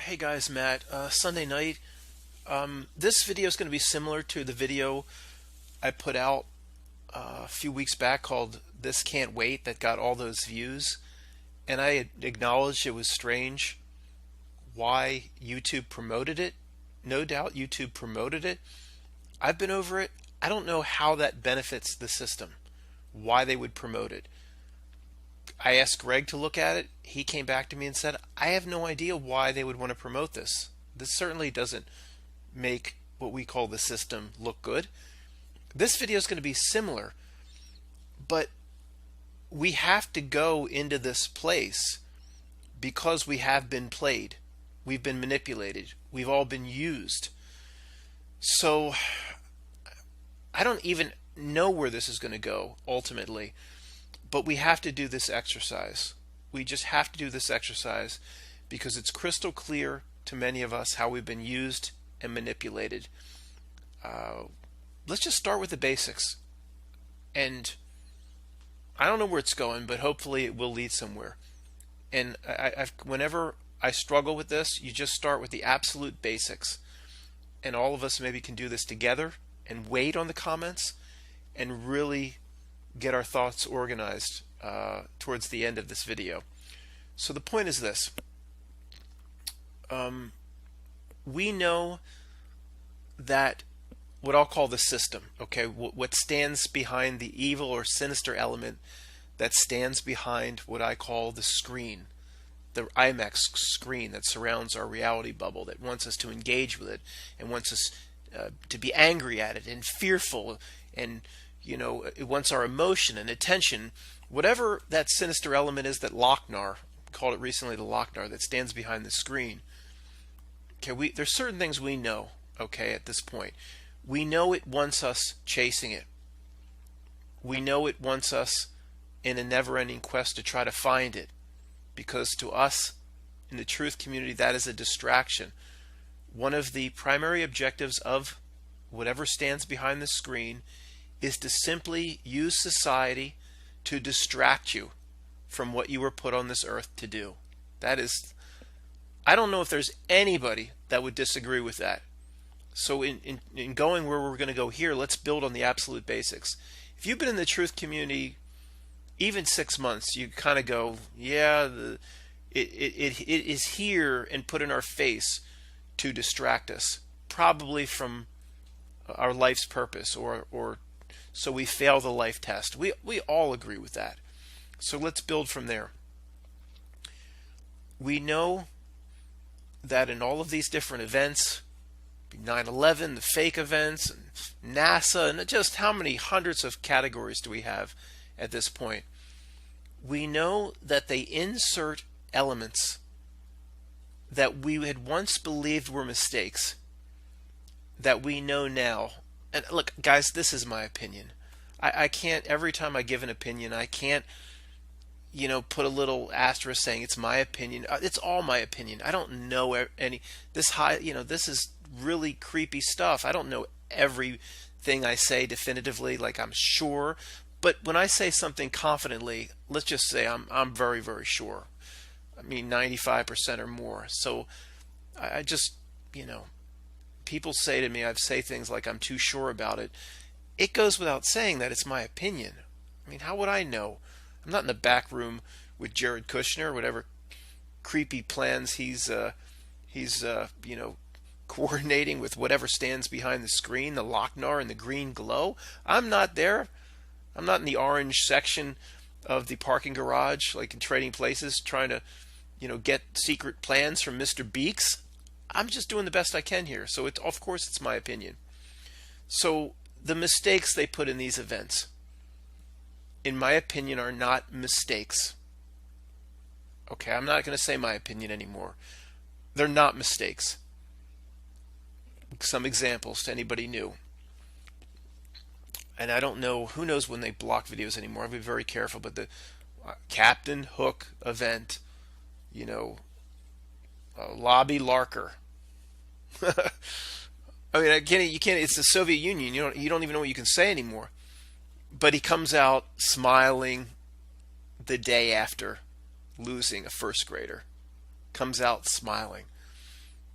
Hey guys, Matt. Sunday night. This video is going to be similar to the video I put out a few weeks back called "This Can't Wait" that got all those views, and I acknowledged it was strange why YouTube promoted it. No doubt YouTube promoted it. I've been over it. I don't know how that benefits the system, why they would promote it. I asked Greg to look at it. He came back to me and said, I have no idea why they would want to promote this. This certainly doesn't make what we call the system look good. This video is going to be similar, but we have to go into this place because we have been played. We've been manipulated. We've all been used. So I don't even know where this is going to go ultimately. But we have to do this exercise. We just have to do this exercise because it's crystal clear to many of us how we've been used and manipulated. Let's just start with the basics. And I don't know where it's going, but hopefully it will lead somewhere. And whenever I struggle with this, you just start with the absolute basics. And all of us maybe can do this together and wait on the comments and really get our thoughts organized towards the end of this video. So the point is this. We know that what I'll call the system, okay, what stands behind the evil or sinister element that stands behind what I call the screen, the IMAX screen that surrounds our reality bubble, that wants us to engage with it and wants us to be angry at it and fearful, and it wants our emotion and attention. Whatever that sinister element is that Lochnar called it recently, the Lochnar that stands behind the screen. Okay, there's certain things we know. Okay, at this point, we know it wants us chasing it. We know it wants us in a never-ending quest to try to find it, because to us in the truth community, that is a distraction. One of the primary objectives of whatever stands behind the screen is to simply use society to distract you from what you were put on this earth to do. That is, I don't know if there's anybody that would disagree with that. So in going where we're going to go here, let's build on the absolute basics. If you've been in the truth community even 6 months, you kind of go, yeah, it is here and put in our face to distract us, probably from our life's purpose, or so we fail the life test. We all agree with that. So let's build from there. We know that in all of these different events, 9/11, the fake events, and NASA, and just how many hundreds of categories do we have at this point? We know that they insert elements that we had once believed were mistakes that we know now. And look, guys, this is my opinion. I can't, every time I give an opinion, I can't, put a little asterisk saying it's my opinion. It's all my opinion. I don't know any, this is really creepy stuff. I don't know everything I say definitively, like I'm sure. But when I say something confidently, let's just say I'm very, very sure. I mean, 95% or more. So I just, people say to me, I say things like I'm too sure about it. It goes without saying that it's my opinion. I mean, how would I know? I'm not in the back room with Jared Kushner, whatever creepy plans he's coordinating with whatever stands behind the screen, the Lochnar and the green glow. I'm not there. I'm not in the orange section of the parking garage, like in Trading Places, trying to, get secret plans from Mr. Beeks. I'm just doing the best I can here. So of course it's my opinion. So the mistakes they put in these events, in my opinion, are not mistakes. Okay, I'm not going to say my opinion anymore. They're not mistakes. Some examples to anybody new. And I don't know, who knows when they block videos anymore. I'll be very careful. But the Captain Hook event, Lobby Larker. I mean, you can't. It's the Soviet Union. You don't even know what you can say anymore. But he comes out smiling the day after losing a first grader. Comes out smiling.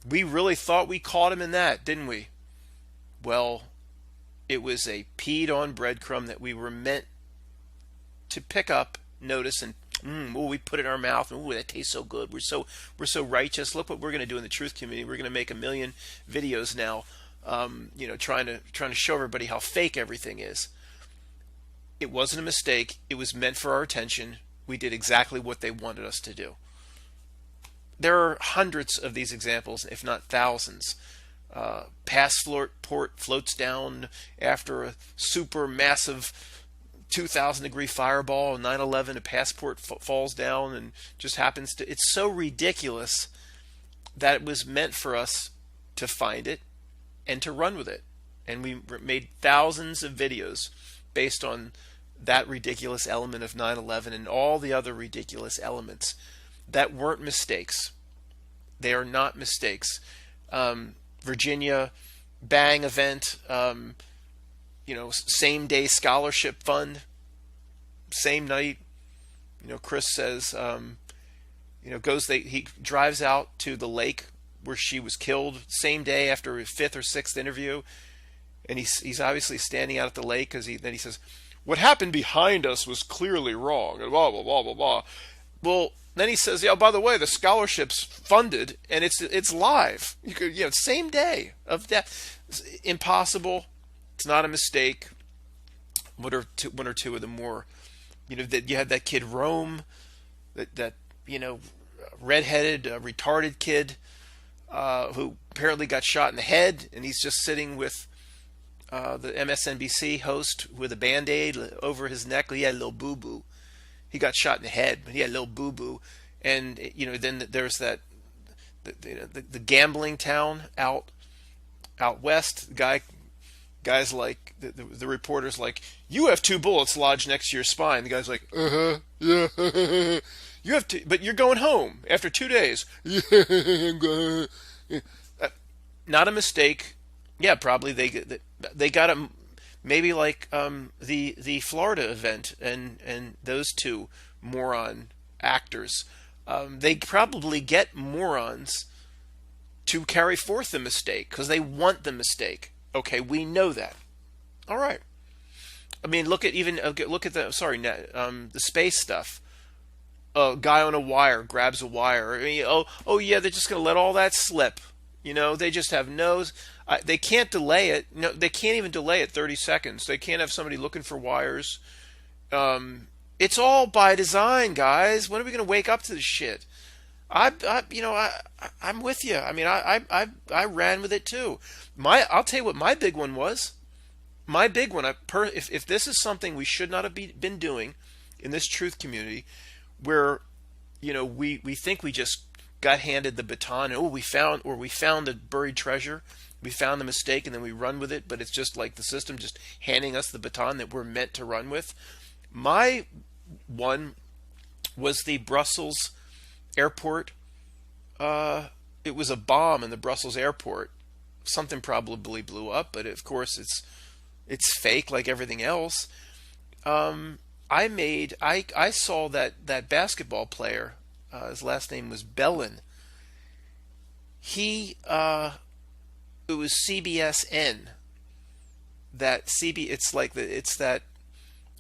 We really thought we caught him in that, didn't we? Well, it was a peed on breadcrumb that we were meant to pick up, notice, and we put it in our mouth, and that tastes so good. We're so righteous. Look what we're going to do in the truth community. We're going to make 1,000,000 videos now, trying to show everybody how fake everything is. It wasn't a mistake. It was meant for our attention. We did exactly what they wanted us to do. There are hundreds of these examples, if not thousands. Passport floats down after a super massive 2,000-degree fireball. 9/11, a passport falls down and just happens to. It's so ridiculous that it was meant for us to find it and to run with it. And we made thousands of videos based on that ridiculous element of 9/11 and all the other ridiculous elements that weren't mistakes. They are not mistakes. Virginia Bang event, same day scholarship fund, same night. Chris says, he drives out to the lake where she was killed, same day after his 5th or 6th interview, and he's obviously standing out at the lake because then he says, "What happened behind us was clearly wrong," and blah blah blah blah blah. Well, then he says, "Yeah, by the way, the scholarship's funded and it's live. You could, same day of death. It's impossible. It's not a mistake." One or two of the more, that you had that kid Rome, that redheaded, retarded kid who apparently got shot in the head, and he's just sitting with the MSNBC host with a Band-Aid over his neck. He had a little boo-boo. He got shot in the head, but he had a little boo-boo. And, then there's that, the gambling town out west. Guys like, the reporter's like, "You have 2 bullets lodged next to your spine." The guy's like, yeah. "You have 2, but you're going home after 2 days." "Yeah, I'm going." Not a mistake. Yeah, probably they got him. Maybe like the Florida event and those 2 moron actors. They probably get morons to carry forth the mistake because they want the mistake. Okay, we know that. All right. I mean, look at the space stuff. A guy on a wire grabs a wire. I mean, oh yeah, they're just going to let all that slip. They just have they can't delay it. No, they can't even delay it 30 seconds. They can't have somebody looking for wires. It's all by design, guys. When are we going to wake up to this shit? I'm with you. I mean, I ran with it too. I'll tell you what my big one was. My big one. If this is something we should not have been doing in this truth community, where we think we just got handed the baton and we found a buried treasure, we found the mistake, and then we run with it. But it's just like the system just handing us the baton that we're meant to run with. My one was the Brussels airport. It was a bomb in the Brussels airport. Something probably blew up, but of course it's fake like everything else. I saw that basketball player. His last name was Bellin. It was CBSN. It's that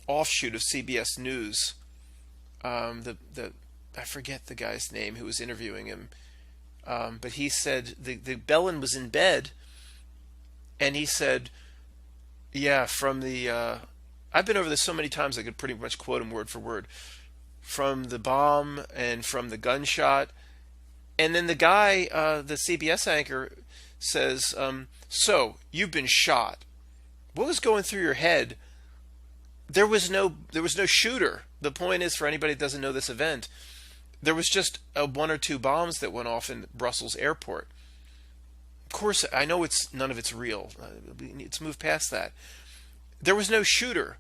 offshoot of CBS News. I forget the guy's name who was interviewing him, but he said the Bellin was in bed, and he said, "Yeah, from the I've been over this so many times I could pretty much quote him word for word, from the bomb and from the gunshot." And then the guy, the CBS anchor, says, "So you've been shot. What was going through your head?" There was no shooter. The point is, for anybody that doesn't know this event, there was just 1 or 2 bombs that went off in Brussels airport. Of course, I know none of it's real. Let's move past that. There was no shooter.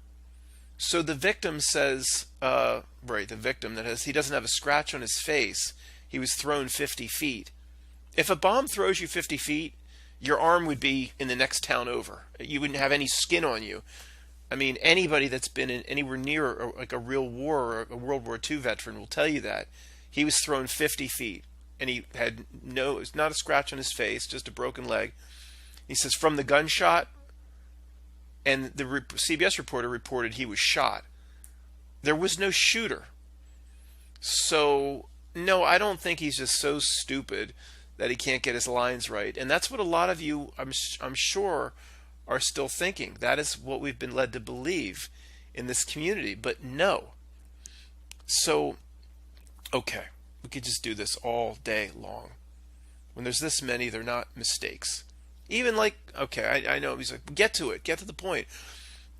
So the victim says, the victim he doesn't have a scratch on his face. He was thrown 50 feet. If a bomb throws you 50 feet, your arm would be in the next town over. You wouldn't have any skin on you. I mean, anybody that's been in anywhere near like a real war or a World War II veteran will tell you that. He was thrown 50 feet. and he had not a scratch on his face, just a broken leg. He says from the gunshot, and the CBS reporter reported he was shot. There was no shooter. So, no, I don't think he's just so stupid that he can't get his lines right. And that's what a lot of you, I'm sure, are still thinking. That is what we've been led to believe in this community. But no. So, okay, we could just do this all day long. When there's this many, they're not mistakes. Even like, okay, I know, he's like, get to it, get to the point.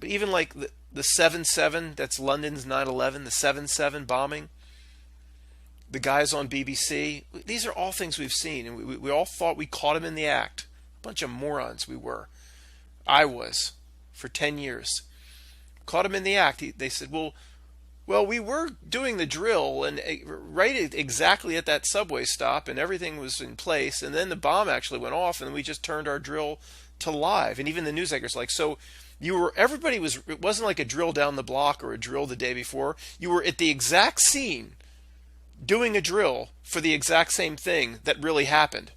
But even like the 7/7, that's London's 9/11, the 7/7 bombing, the guys on BBC, these are all things we've seen, and we all thought we caught him in the act. A bunch of morons we were. I was, for 10 years. Caught him in the act. They said, well, we were doing the drill, and right exactly at that subway stop, and everything was in place, and then the bomb actually went off, and we just turned our drill to live. And even the news anchors like, so it wasn't like a drill down the block or a drill the day before. You were at the exact scene doing a drill for the exact same thing that really happened.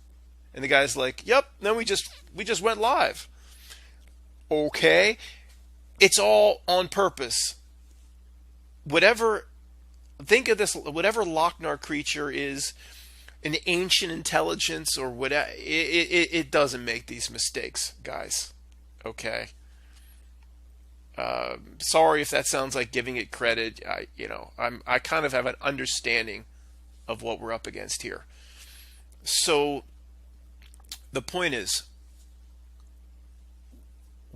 And the guy's like, yep, then we just went live. Okay, it's all on purpose. Think of this, whatever Lochnar creature is, an ancient intelligence or whatever, it doesn't make these mistakes, guys. Okay. Sorry if that sounds like giving it credit. I kind of have an understanding of what we're up against here. So the point is,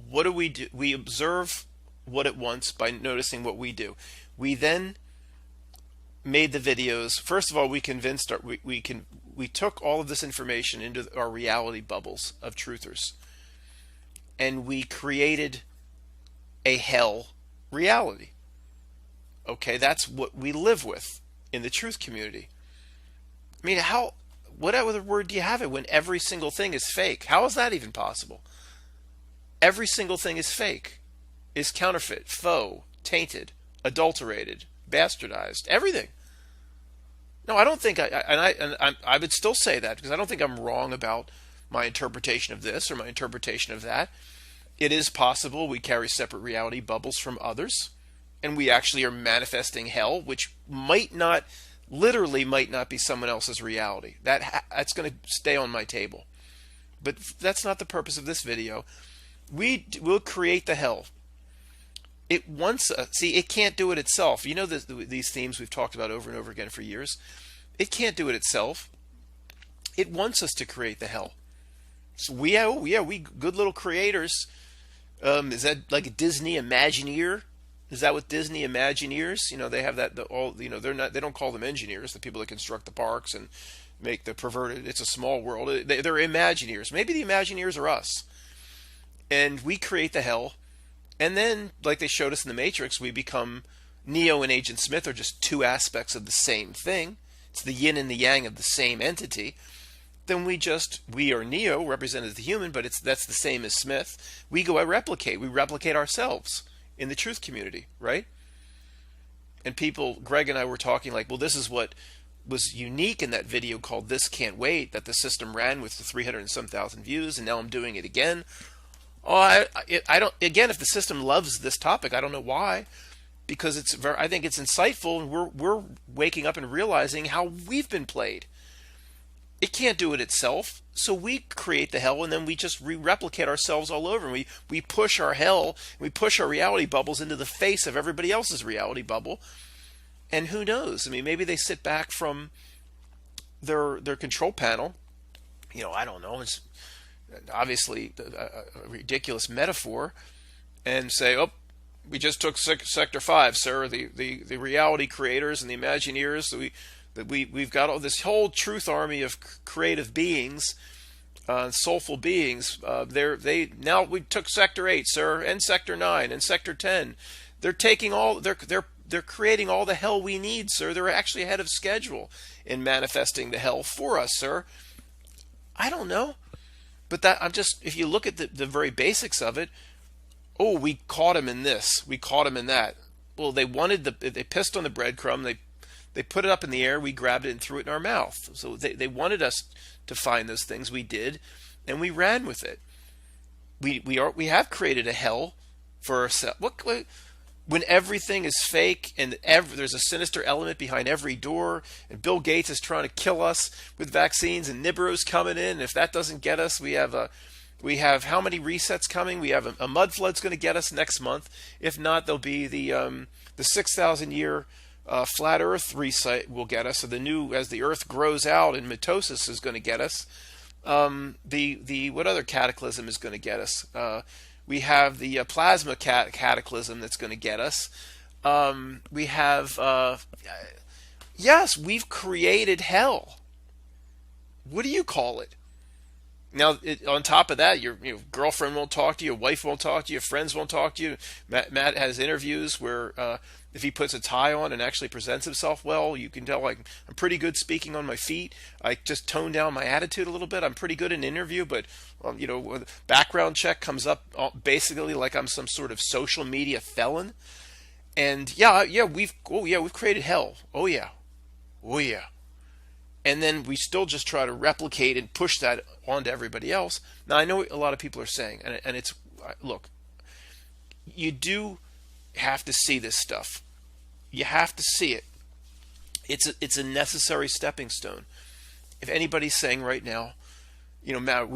what do we do? We observe what it wants by noticing what we do. We then made the videos. First of all, we convinced we took all of this information into our reality bubbles of truthers, and we created a hell reality. Okay, that's what we live with in the truth community. I mean, what other word do you have it when every single thing is fake? How is that even possible? Every single thing is fake, is counterfeit, faux, tainted, adulterated, bastardized, everything. No, I don't think I would still say that, because I don't think I'm wrong about my interpretation of this or my interpretation of that. It is possible we carry separate reality bubbles from others, and we actually are manifesting hell, which might not be someone else's reality. That's going to stay on my table. But that's not the purpose of this video. We will create the hell. It wants us. See, it can't do it itself. You know these themes we've talked about over and over again for years. It can't do it itself. It wants us to create the hell. So we good little creators. Is that like a Disney Imagineer? Is that what Disney Imagineers? They have that. They don't call them engineers. The people that construct the parks and make the perverted. It's a small world. They're Imagineers. Maybe the Imagineers are us. And we create the hell, and then, like they showed us in the Matrix, we become Neo and Agent Smith are just two aspects of the same thing. It's the yin and the yang of the same entity. Then we are Neo, represented as the human, but that's the same as Smith. We go and replicate. We replicate ourselves in the truth community, right? And Greg and I were talking like, well, this is what was unique in that video called This Can't Wait, that the system ran with the 300 and some thousand views, and now I'm doing it again. Oh, I don't. Again, if the system loves this topic, I don't know why, because I think it's insightful, and we're waking up and realizing how we've been played. It can't do it itself, so we create the hell, and then we just replicate ourselves all over. And we push our hell, we push our reality bubbles into the face of everybody else's reality bubble, and who knows? I mean, maybe they sit back from their control panel. I don't know. It's obviously a ridiculous metaphor, and say, oh, we just took Sector 5, sir, the reality creators and the Imagineers. We've got all this whole truth army of creative beings, soulful beings. Now we took Sector 8, sir, and Sector 9 and Sector 10. They're taking they're creating all the hell we need, sir. They're actually ahead of schedule in manifesting the hell for us, sir. I don't know. But if you look at the very basics of it, oh, we caught him in this, we caught him in that. Well, they pissed on the breadcrumb, They put it up in the air. We grabbed it and threw it in our mouth. So they wanted us to find those things. We did, and we ran with it. We have created a hell for ourselves. When everything is fake and there's a sinister element behind every door, and Bill Gates is trying to kill us with vaccines, and Nibiru's coming in. And if that doesn't get us, we have how many resets coming? We have a mud flood's going to get us next month. If not, there'll be the 6,000 year flat Earth reset will get us. So as the Earth grows out and mitosis is going to get us. The what other cataclysm is going to get us? We have the plasma cataclysm that's going to get us. We have yes, we've created hell. What do you call it? Now, on top of that, your girlfriend won't talk to you, your wife won't talk to you, your friends won't talk to you. Matt has interviews where if he puts a tie on and actually presents himself well, you can tell, like, I'm pretty good speaking on my feet. I just tone down my attitude a little bit. I'm pretty good in an interview, but background check comes up basically like I'm some sort of social media felon. And we've created hell. Oh yeah. And then we still just try to replicate and push that onto everybody else. Now, I know what a lot of people are saying, and it's, look, you do have to see this stuff. You have to see it. It's a necessary stepping stone. If anybody's saying right now, Matt,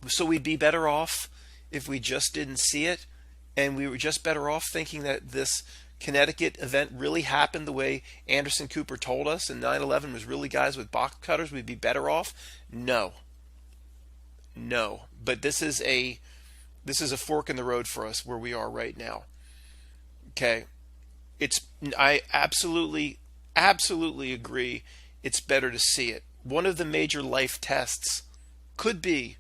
so we'd be better off if we just didn't see it, and we were just better off thinking that this Connecticut event really happened the way Anderson Cooper told us, and 9/11 was really guys with box cutters, we'd be better off. No. But this is a fork in the road for us where we are right now. Okay, I absolutely agree. It's better to see it. One of the major life tests could be,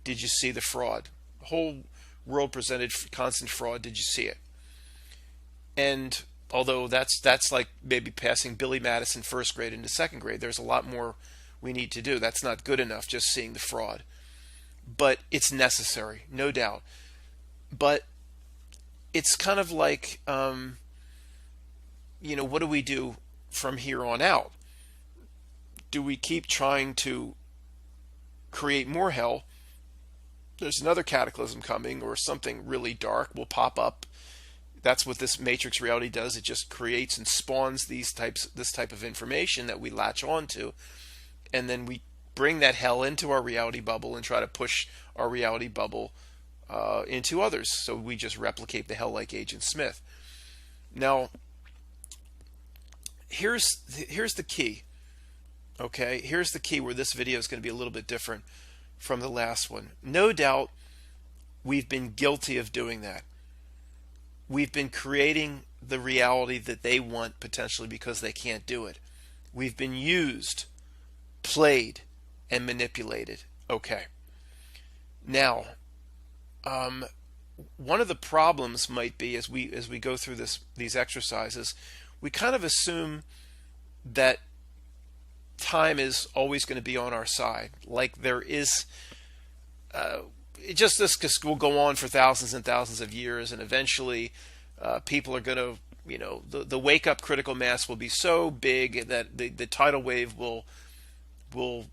did you see the fraud? The whole world presented constant fraud. Did you see it? And although that's like maybe passing Billy Madison first grade into second grade, there's a lot more we need to do. That's not good enough, just seeing the fraud. But it's necessary, no doubt. But it's kind of like, what do we do from here on out? Do we keep trying to create more hell? There's another cataclysm coming, or something really dark will pop up. That's what this matrix reality does. It just creates and spawns this type of information that we latch onto, and then we bring that hell into our reality bubble and try to push our reality bubble into others. So we just replicate the hell like Agent Smith. Now, here's the key. Okay, here's the key where this video is going to be a little bit different from the last one. No doubt we've been guilty of doing that. We've been creating the reality that they want potentially because they can't do it. We've been used, played, and manipulated. Okay. Now, one of the problems might be as we go through these exercises, we kind of assume that time is always going to be on our side. Like there is, this will go on for thousands and thousands of years, and eventually people are going to, the wake up critical mass will be so big that the tidal wave will the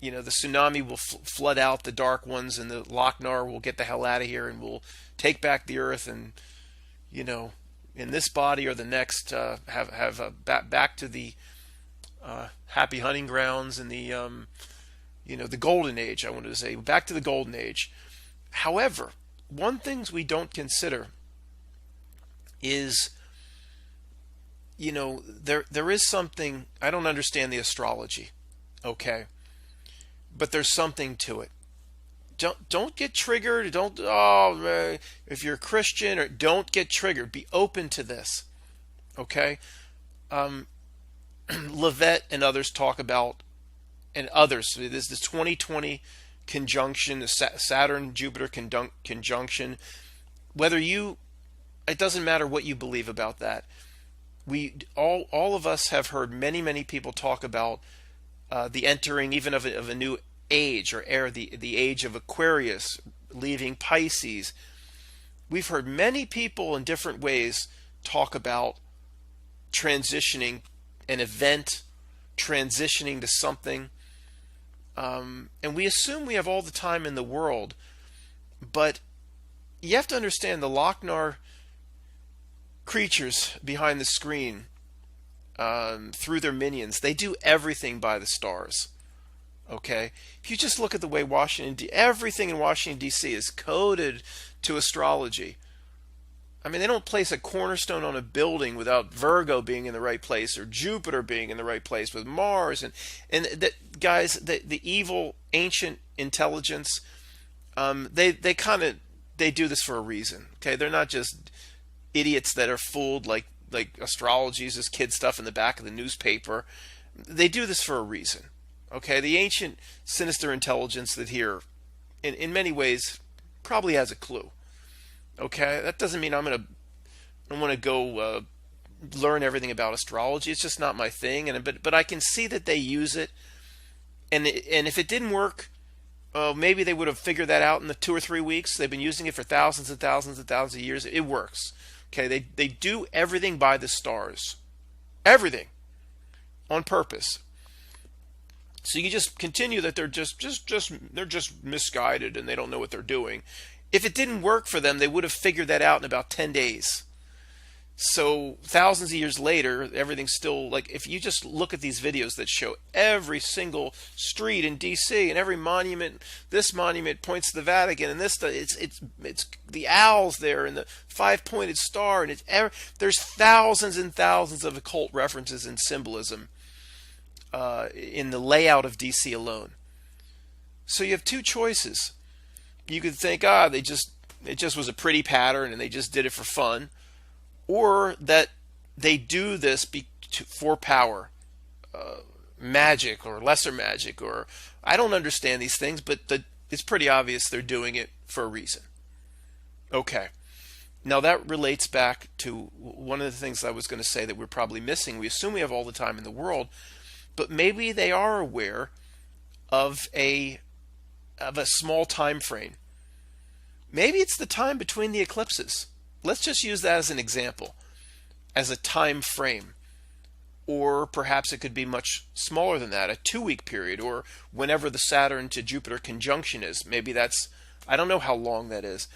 tsunami will flood out the dark ones, and the Lochnar will get the hell out of here, and we'll take back the earth, and in this body or the next have back to the happy hunting grounds and the the golden age. I wanted to say back to the golden age. However, one thing we don't consider is there is something. I don't understand the astrology, okay, but there's something to it. Don't get triggered. If you're a Christian, or don't get triggered. Be open to this, okay. Levette and others talk about, and others, there's this 2020 conjunction, the Saturn-Jupiter conjunction. It doesn't matter what you believe about that. All of us have heard many people talk about the entering even of a new age or era, the age of Aquarius, leaving Pisces. We've heard many people in different ways talk about transitioning an event transitioning to something. And we assume we have all the time in the world, but you have to understand the Lochnar creatures behind the screen, through their minions, they do everything by the stars. Okay, if you just look at the way everything in Washington D.C. is coded to astrology. I mean, they don't place a cornerstone on a building without Virgo being in the right place or Jupiter being in the right place with Mars and that guys, the evil ancient intelligence, they do this for a reason. Okay, they're not just idiots that are fooled like astrology is this kid stuff in the back of the newspaper. They do this for a reason. Okay, the ancient sinister intelligence that here, in many ways, probably has a clue. Okay, that doesn't mean I want to go learn everything about astrology. It's just not my thing. But I can see that they use it, and if it didn't work, maybe they would have figured that out in the 2 or 3 weeks. They've been using it for thousands and thousands and thousands of years. It works. Okay, they do everything by the stars, everything, on purpose. So you just continue that they're just misguided and they don't know what they're doing. If it didn't work for them, they would have figured that out in about 10 days. So thousands of years later, everything's still like, if you just look at these videos that show every single street in DC and every monument, this monument points to the Vatican and this, it's the owls there and the 5-pointed star, and there's thousands and thousands of occult references and symbolism in the layout of DC alone. So you have two choices. You could think, it just was a pretty pattern and they just did it for fun, or that they do this for power, magic or lesser magic, or I don't understand these things, but it's pretty obvious they're doing it for a reason. Okay, now that relates back to one of the things I was going to say that we're probably missing. We assume we have all the time in the world, but maybe they are aware of a small time frame. Maybe it's the time between the eclipses. Let's just use that as an example, as a time frame. Or perhaps it could be much smaller than that, a 2-week period, or whenever the Saturn to Jupiter conjunction is. Maybe that's, I don't know how long that is.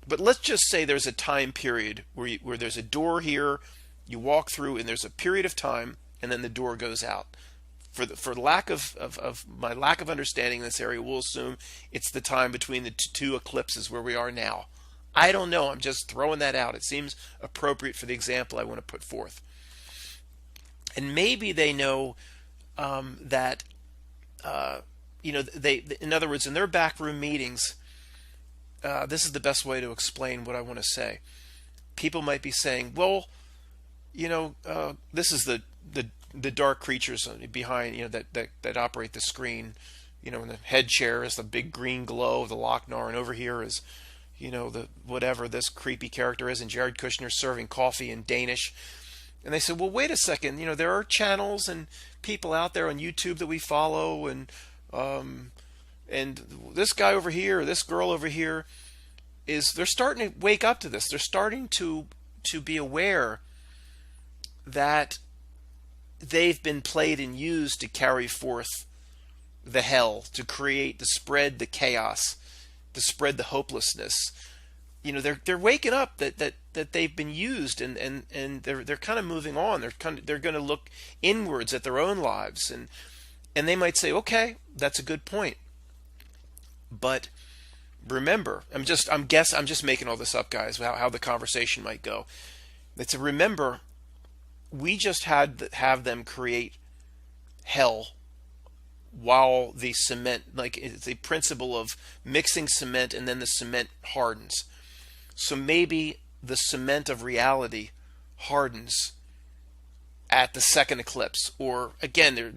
But let's just say there's a time period where there's a door here, you walk through, and there's a period of time, and then the door goes out. For lack of my lack of understanding in this area, we'll assume it's the time between the two eclipses where we are now. I don't know. I'm just throwing that out. It seems appropriate for the example I want to put forth. And maybe they know that, they, in other words, in their backroom meetings, this is the best way to explain what I want to say. People might be saying, well, this is the dark creatures behind, that operate the screen. In the head chair is the big green glow of the Lochnar, and over here is, the whatever this creepy character is, and Jared Kushner serving coffee in Danish. And they said, well, wait a second, there are channels and people out there on YouTube that we follow, and this guy over here, or this girl over here, they're starting to wake up to this. They're starting to be aware that they've been played and used to carry forth the hell, to spread the chaos, to spread the hopelessness. They're waking up that they've been used, and they're kind of moving on. They're going to look inwards at their own lives, and they might say, okay, that's a good point. But remember, I'm just making all this up, guys, how the conversation might go. It's remember, we just have them create hell while the cement, like it's the principle of mixing cement and then the cement hardens. So maybe the cement of reality hardens at the second eclipse, or again,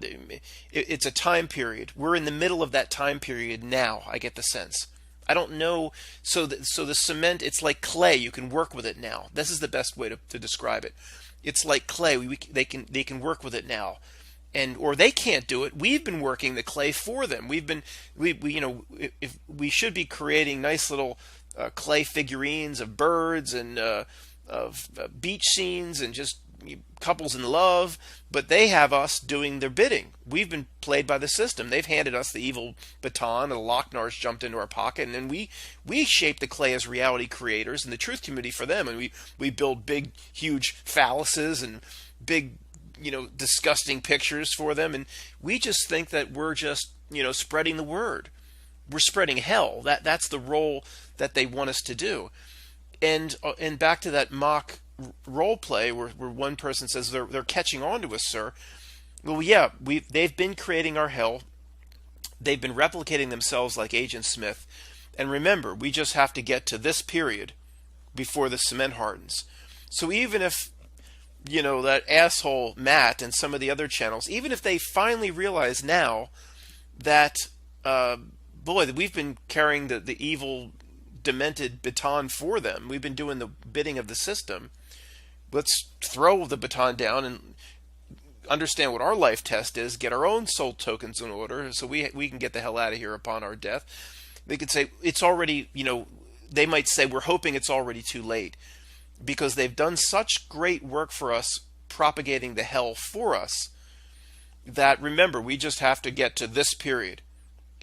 it's a time period. We're in the middle of that time period now. I get the sense. I don't know. So the cement, it's like clay. You can work with it now. This is the best way to describe it. It's like clay. They can work with it now, or they can't do it. We've been working the clay for them. If we should be creating nice little clay figurines of birds and of beach scenes and just couples in love, but they have us doing their bidding. We've been played by the system. They've handed us the evil baton, and the Lochna's jumped into our pocket, and then we shape the clay as reality creators and the truth community for them, and we build big, huge phalluses and big, disgusting pictures for them, and we just think that we're just, spreading the word. We're spreading hell. That's the role that they want us to do. And back to that mock role play where one person says they're catching on to us, sir. Well, yeah, they've been creating our hell. They've been replicating themselves like Agent Smith. And remember, we just have to get to this period before the cement hardens. So even if, that asshole Matt and some of the other channels, even if they finally realize now that, boy, we've been carrying the evil, demented baton for them. We've been doing the bidding of the system. Let's throw the baton down and understand what our life test is, get our own soul tokens in order so we can get the hell out of here upon our death. They could say it's already, they might say we're hoping it's already too late because they've done such great work for us propagating the hell for us that, remember, we just have to get to this period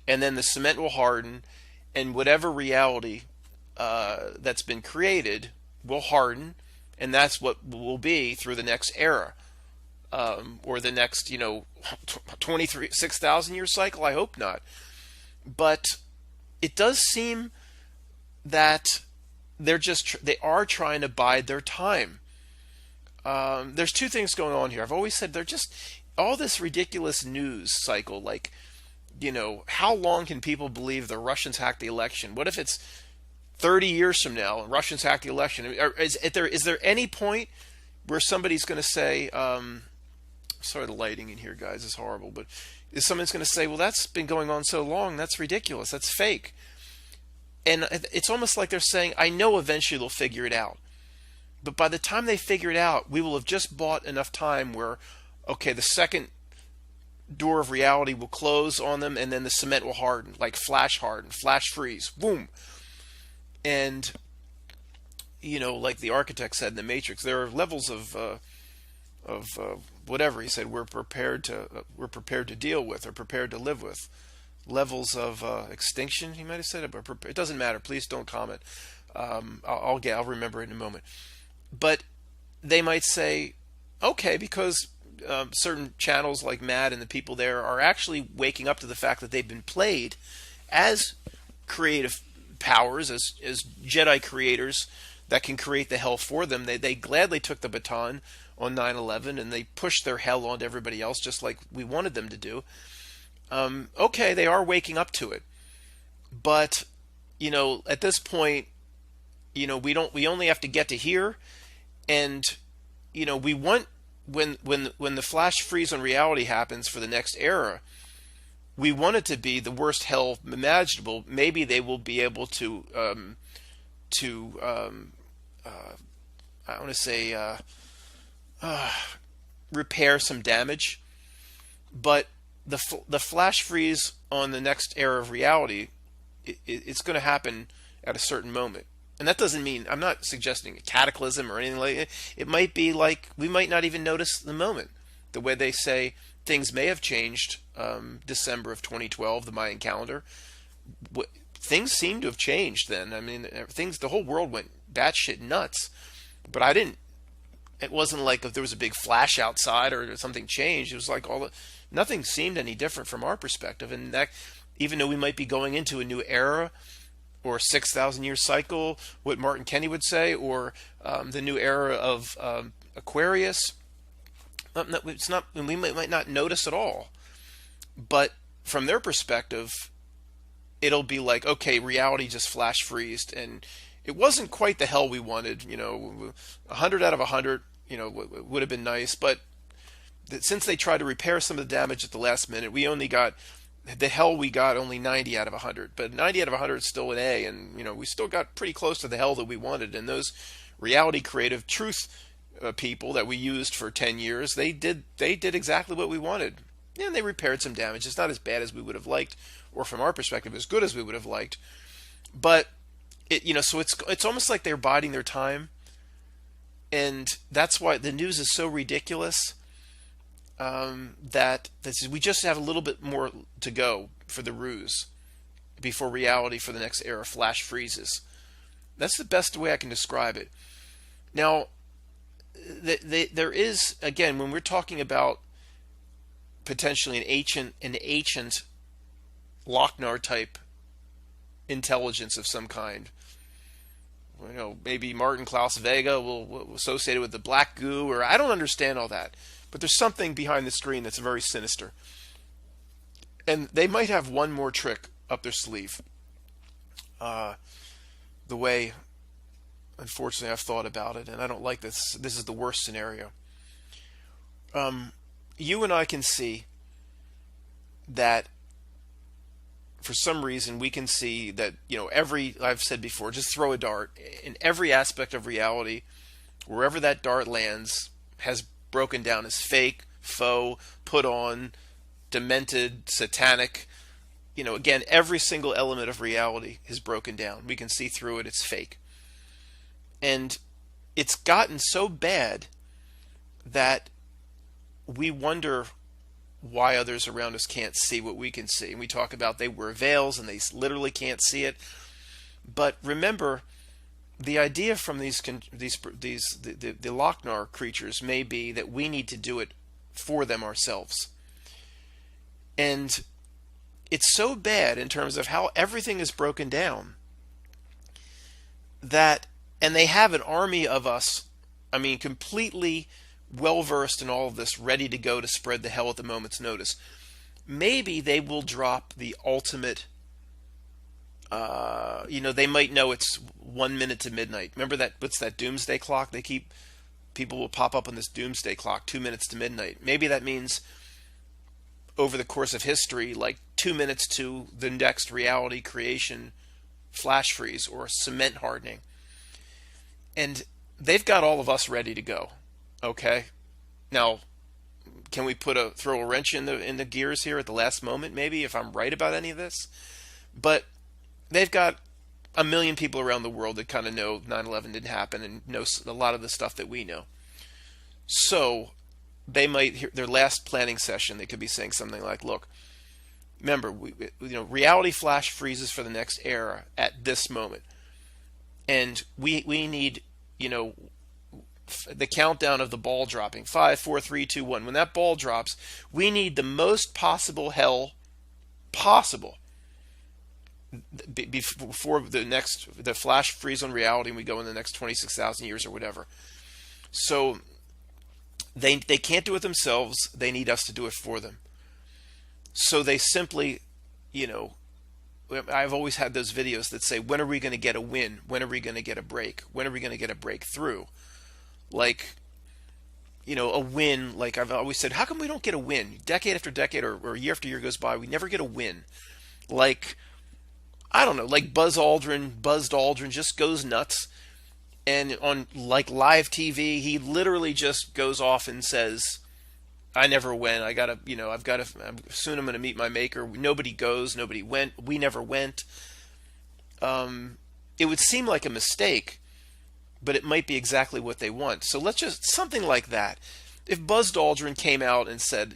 and then the cement will harden and whatever reality that's been created will harden, and that's what will be through the next era, or the next 6,000 year cycle. I hope not, but it does seem that they are trying to bide their time. There's two things going on here. I've always said they're just all this ridiculous news cycle, like, how long can people believe the Russians hacked the election? What if it's 30 years from now and Russians hacked the election? Is there any point where somebody's going to say, sorry, the lighting in here, guys, is horrible, but is someone's going to say, well, that's been going on so long, that's ridiculous, that's fake. And it's almost like they're saying, I know eventually they'll figure it out. But by the time they figure it out, we will have just bought enough time where, okay, the second door of reality will close on them, and then the cement will harden, like flash harden, flash freeze, boom. And like the architect said in the Matrix, there are levels of whatever he said we're prepared to deal with or prepared to live with. Levels of extinction, he might have said it, but it doesn't matter. Please don't comment. I'll remember it in a moment. But they might say, okay, because certain channels like Matt and the people there are actually waking up to the fact that they've been played as creative powers, as Jedi creators that can create the hell for them. They gladly took the baton on 9/11 and they pushed their hell onto everybody else, just like we wanted them to do. Okay, they are waking up to it, but at this point, we only have to get to here, and we want when the flash freeze on reality happens for the next era, we want it to be the worst hell imaginable. Maybe they will be able to I want to say repair some damage, but the flash freeze on the next era of reality, it's going to happen at a certain moment. And that doesn't mean, I'm not suggesting a cataclysm or anything like it. It might be like we might not even notice the moment. The way they say things may have changed, December of 2012, the Mayan calendar. Things seem to have changed then. I mean, the whole world went batshit nuts. But it wasn't like if there was a big flash outside or something changed. It was like nothing seemed any different from our perspective. And that, even though we might be going into a new era, or 6,000 year cycle, what Martin Kenney would say, or the new era of Aquarius. It's not. We might not notice at all, but from their perspective, it'll be like, okay, reality just flash freezed, and it wasn't quite the hell we wanted. 100 out of 100, would have been nice, but since they tried to repair some of the damage at the last minute, we only got. The hell we got only 90 out of 100, but 90 out of 100 is still an A, and we still got pretty close to the hell that we wanted. And those reality creative truth people that we used for 10 years, they did exactly what we wanted, and they repaired some damage. It's not as bad as we would have liked, or from our perspective, as good as we would have liked. But so it's almost like they're biding their time, And that's why the news is so ridiculous, that we just have a little bit more to go for the ruse before reality for the next era flash freezes. That's the best way I can describe it. Now, there is, again, when we're talking about potentially an ancient Lochnar type intelligence of some kind, maybe Martin Klaus Vega will associate it with the black goo, or I don't understand all that. But there's something behind the screen that's very sinister. And they might have one more trick up their sleeve. The way, unfortunately, I've thought about it, and I don't like this. This is the worst scenario. You and I can see that for some reason we can see that, I've said before, just throw a dart. In every aspect of reality, wherever that dart lands has broken down as fake, faux, put on, demented, satanic. Again, every single element of reality is broken down. We can see through it. It's fake. And it's gotten so bad that we wonder why others around us can't see what we can see. And we talk about they wear veils and they literally can't see it. But remember, the idea from the Lochnar creatures may be that we need to do it for them ourselves. And it's so bad in terms of how everything is broken down that, and they have an army of us, completely well-versed in all of this, ready to go to spread the hell at the moment's notice. Maybe they will drop the ultimate, they might know it's 1 minute to midnight. Remember what's that doomsday clock? People will pop up on this doomsday clock, 2 minutes to midnight. Maybe that means over the course of history, like 2 minutes to the next reality creation flash freeze or cement hardening. And they've got all of us ready to go. Okay, now, can we throw a wrench in the gears here at the last moment? Maybe, if I'm right about any of this. But they've got a million people around the world that kind of know 9/11 didn't happen and know a lot of the stuff that we know. So they might hear their last planning session. They could be saying something like, "Look, remember, reality flash freezes for the next era at this moment, and we need the countdown of the ball dropping. 5, 4, 3, 2, 1. When that ball drops, we need the most possible hell possible before the flash freeze on reality, and we go in the next 26,000 years or whatever. So they can't do it themselves. They need us to do it for them. So they simply, I've always had those videos that say, when are we going to get a win? When are we going to get a break? When are we going to get a breakthrough? Like, a win. Like I've always said, how come we don't get a win? Decade after decade or year after year goes by, we never get a win. Like, I don't know, like Buzz Aldrin just goes nuts. And on like live TV, he literally just goes off and says, I never went. Soon I'm going to meet my maker. Nobody goes. Nobody went. We never went. It would seem like a mistake, but it might be exactly what they want. So let's just, something like that. If Buzz Aldrin came out and said,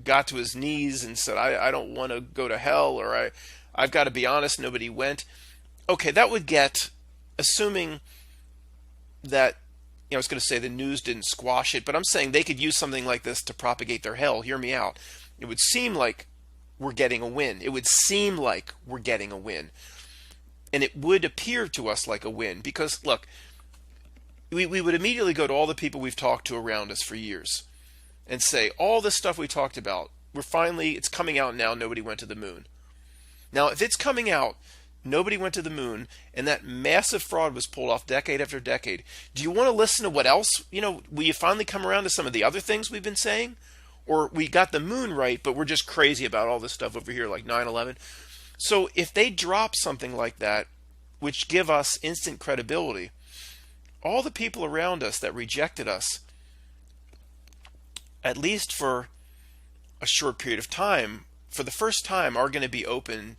got to his knees and said, I don't want to go to hell, or I've got to be honest, nobody went. Okay, that would get, assuming that, I was going to say the news didn't squash it, but I'm saying they could use something like this to propagate their hell. Hear me out. It would seem like we're getting a win. It would seem like we're getting a win. And it would appear to us like a win because, look, we would immediately go to all the people we've talked to around us for years and say, all this stuff we talked about, it's coming out now, nobody went to the moon. Now, if it's coming out, nobody went to the moon, and that massive fraud was pulled off decade after decade, do you want to listen to what else? Will you finally come around to some of the other things we've been saying? Or we got the moon right, but we're just crazy about all this stuff over here like 9/11. So if they drop something like that, which give us instant credibility, all the people around us that rejected us, at least for a short period of time, for the first time, are going to be open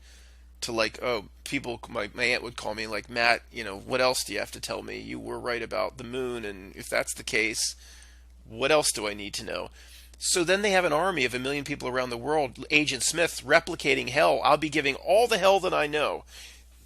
to like, oh, people, my aunt would call me like, Matt, what else do you have to tell me? You were right about the moon, and if that's the case, what else do I need to know? So then they have an army of 1 million people around the world, Agent Smith, replicating hell. I'll be giving all the hell that I know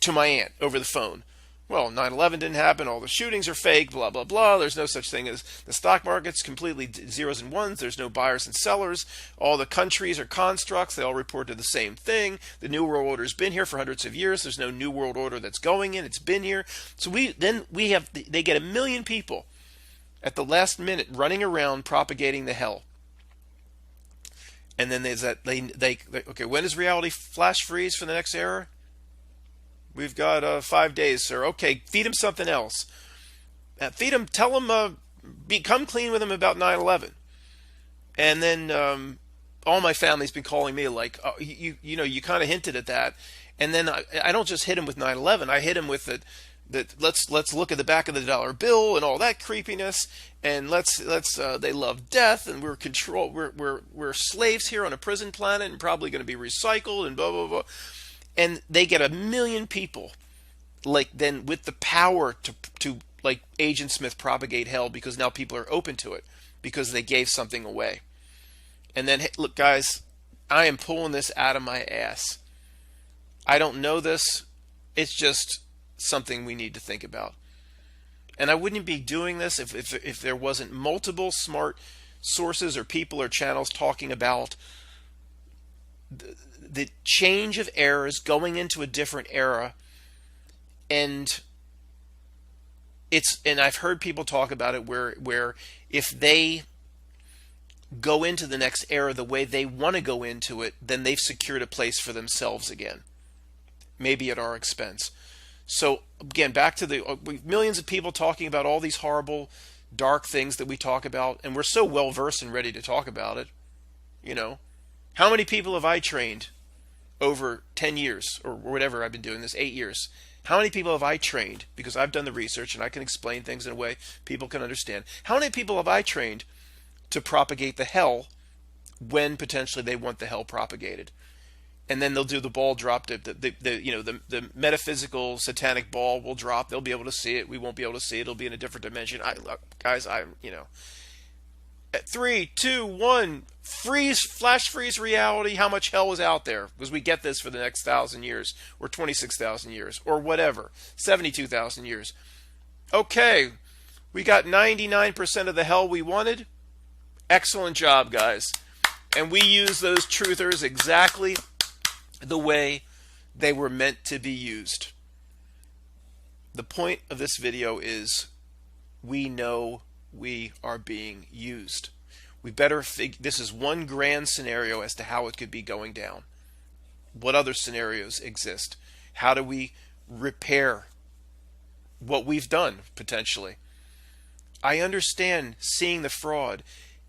to my aunt over the phone. Well, 9/11 didn't happen. All the shootings are fake, blah, blah, blah. There's no such thing as the stock market's completely zeros and ones. There's no buyers and sellers. All the countries are constructs. They all report to the same thing. The New World Order's been here for hundreds of years. There's no New World Order that's going in. It's been here. So they get 1 million people at the last minute running around propagating the hell. And then there's that, okay, when does reality flash freeze for the next era? We've got 5 days, sir. Okay, feed him something else. Feed him, tell him, come clean with him about 9/11. And then all my family's been calling me like, oh, you kind of hinted at that. And then I don't just hit him with 9/11. I hit him with let's look at the back of the dollar bill and all that creepiness. And let's they love death, and we're slaves here on a prison planet and probably going to be recycled and blah blah blah. And they get 1 million people, like, then with the power to like Agent Smith propagate hell, because now people are open to it because they gave something away. And then, hey, look, guys, I am pulling this out of my ass. I don't know this. It's just something we need to think about. And I wouldn't be doing this if there wasn't multiple smart sources or people or channels talking about the change of eras, going into a different era. And I've heard people talk about it where if they go into the next era the way they want to go into it, then they've secured a place for themselves again, maybe at our expense. So again, back to the millions of people talking about all these horrible, dark things that we talk about, and we're so well versed and ready to talk about it. How many people have I trained over 10 years or whatever I've been doing this, 8 years? How many people have I trained, because I've done the research and I can explain things in a way people can understand? How many people have I trained to propagate the hell when potentially they want the hell propagated? And then they'll do the ball drop. The metaphysical satanic ball will drop. They'll be able to see it. We won't be able to see it. It'll be in a different dimension. Guys, at 3, 2, 1, flash freeze reality. How much hell is out there? Because we get this for the next 1,000 years, or 26,000 years, or whatever, 72,000 years. Okay, we got 99% of the hell we wanted. Excellent job, guys. And we use those truthers exactly the way they were meant to be used. The point of this video is we know we are being used. We better this is one grand scenario as to how it could be going down. What other scenarios exist? How do we repair what we've done potentially? I understand seeing the fraud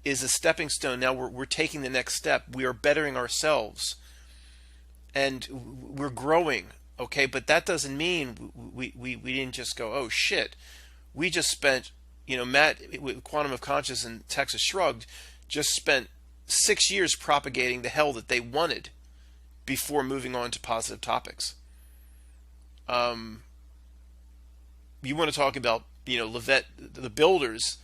is a stepping stone. Now we're taking the next step. We are bettering ourselves. And we're growing, okay? But that doesn't mean we didn't just go, oh shit. We just spent, Matt with Quantum of Conscious and Texas Shrugged just spent 6 years propagating the hell that they wanted before moving on to positive topics. You want to talk about, Levette, the builders,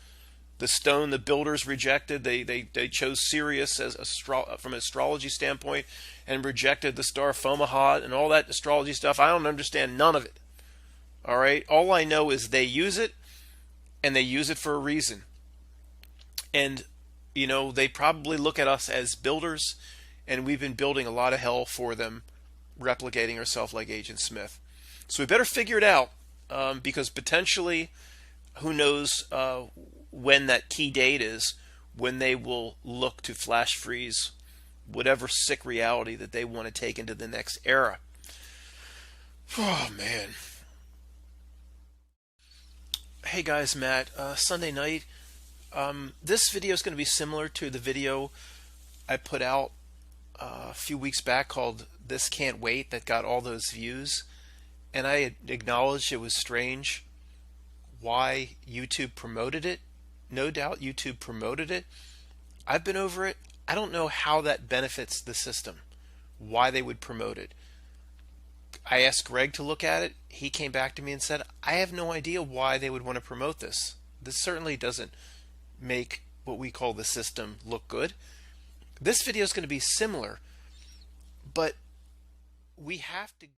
the stone the builders rejected. They chose Sirius as from an astrology standpoint, and rejected the star Fomalhaut and all that astrology stuff. I don't understand none of it. All right, all I know is they use it, and they use it for a reason. And they probably look at us as builders, and we've been building a lot of hell for them, replicating ourselves like Agent Smith. So we better figure it out, because potentially, who knows when that key date is, when they will look to flash freeze whatever sick reality that they want to take into the next era. Oh, man. Hey guys, Matt. Sunday night. This video is going to be similar to the video I put out a few weeks back called This Can't Wait, that got all those views. And I acknowledged it was strange why YouTube promoted it. No doubt YouTube promoted it. I've been over it. I don't know how that benefits the system, why they would promote it. I asked Greg to look at it. He came back to me and said, I have no idea why they would want to promote this. This certainly doesn't make what we call the system look good. This video is going to be similar, but we have to